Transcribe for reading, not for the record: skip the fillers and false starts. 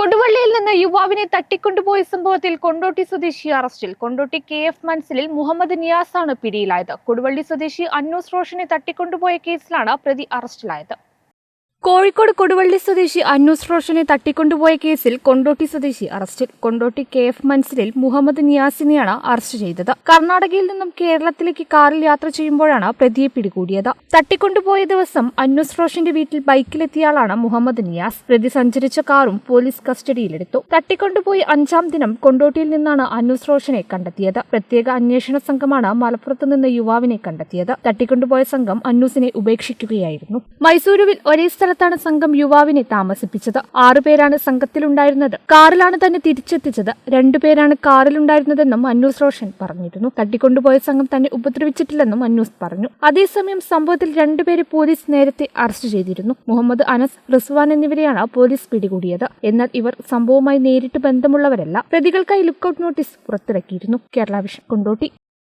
കൊടുവള്ളിയിൽ നിന്ന് യുവാവിനെ തട്ടിക്കൊണ്ടുപോയ സംഭവത്തിൽ കൊണ്ടോട്ടി സ്വദേശി അറസ്റ്റിൽ. കൊണ്ടോട്ടി KF മൻസിലിൽ മുഹമ്മദ് നിയാസാണ് പിടിയിലായത്. കൊടുവള്ളി സ്വദേശി അന്നൂസ് റോഷനെ തട്ടിക്കൊണ്ടുപോയ കേസിലാണ് പ്രതി അറസ്റ്റിലായത്. കോഴിക്കോട് കൊടുവള്ളി സ്വദേശി അന്നൂസ് റോഷനെ തട്ടിക്കൊണ്ടുപോയ കേസിൽ കൊണ്ടോട്ടി സ്വദേശി അറസ്റ്റിൽ. കൊണ്ടോട്ടി KF മൻസിലിൽ മുഹമ്മദ് നിയാസിനെയാണ് അറസ്റ്റ് ചെയ്തത്. കർണാടകയിൽ നിന്നും കേരളത്തിലേക്ക് കാറിൽ യാത്ര ചെയ്യുമ്പോഴാണ് പ്രതിയെ പിടികൂടിയത്. തട്ടിക്കൊണ്ടുപോയ ദിവസം അന്നൂസ് റോഷന്റെ വീട്ടിൽ ബൈക്കിലെത്തിയയാളാണ് മുഹമ്മദ് നിയാസ്. പ്രതി സഞ്ചരിച്ച കാറും പോലീസ് കസ്റ്റഡിയിലെടുത്തു. തട്ടിക്കൊണ്ടുപോയി 5-ാം ദിനം കൊണ്ടോട്ടിയിൽ നിന്നാണ് അന്നൂസ് റോഷനെ കണ്ടെത്തിയത്. പ്രത്യേക അന്വേഷണ സംഘമാണ് മലപ്പുറത്ത് നിന്ന് യുവാവിനെ കണ്ടെത്തിയത്. തട്ടിക്കൊണ്ടുപോയ സംഘം അന്നൂസിനെ ഉപേക്ഷിക്കുകയായിരുന്നു. മൈസൂരുവിൽ ഒരേ സ്ഥലത്താണ് സംഘം യുവാവിനെ താമസിപ്പിച്ചത്. 6 പേരാണ് സംഘത്തിലുണ്ടായിരുന്നത്. കാറിലാണ് തന്നെ തിരിച്ചെത്തിച്ചത്. 2 പേരാണ് കാറിലുണ്ടായിരുന്നതെന്നും അന്നൂസ് റോഷൻ പറഞ്ഞിരുന്നു. തട്ടിക്കൊണ്ടുപോയ സംഘം തന്നെ ഉപദ്രവിച്ചിട്ടില്ലെന്നും അന്നൂസ് പറഞ്ഞു. അതേസമയം സംഭവത്തിൽ 2 പേരെ പോലീസ് നേരത്തെ അറസ്റ്റ് ചെയ്തിരുന്നു. മുഹമ്മദ് അനസ്, റിസ്വാൻ എന്നിവരെയാണ് പോലീസ് പിടികൂടിയത്. എന്നാൽ ഇവർ സംഭവവുമായി നേരിട്ട് ബന്ധമുള്ളവരല്ല. പ്രതികൾക്കായി ലുക്കൌട്ട് നോട്ടീസ് പുറത്തിറക്കിയിരുന്നു. കേരള വിഷൻ, കൊണ്ടോട്ടി.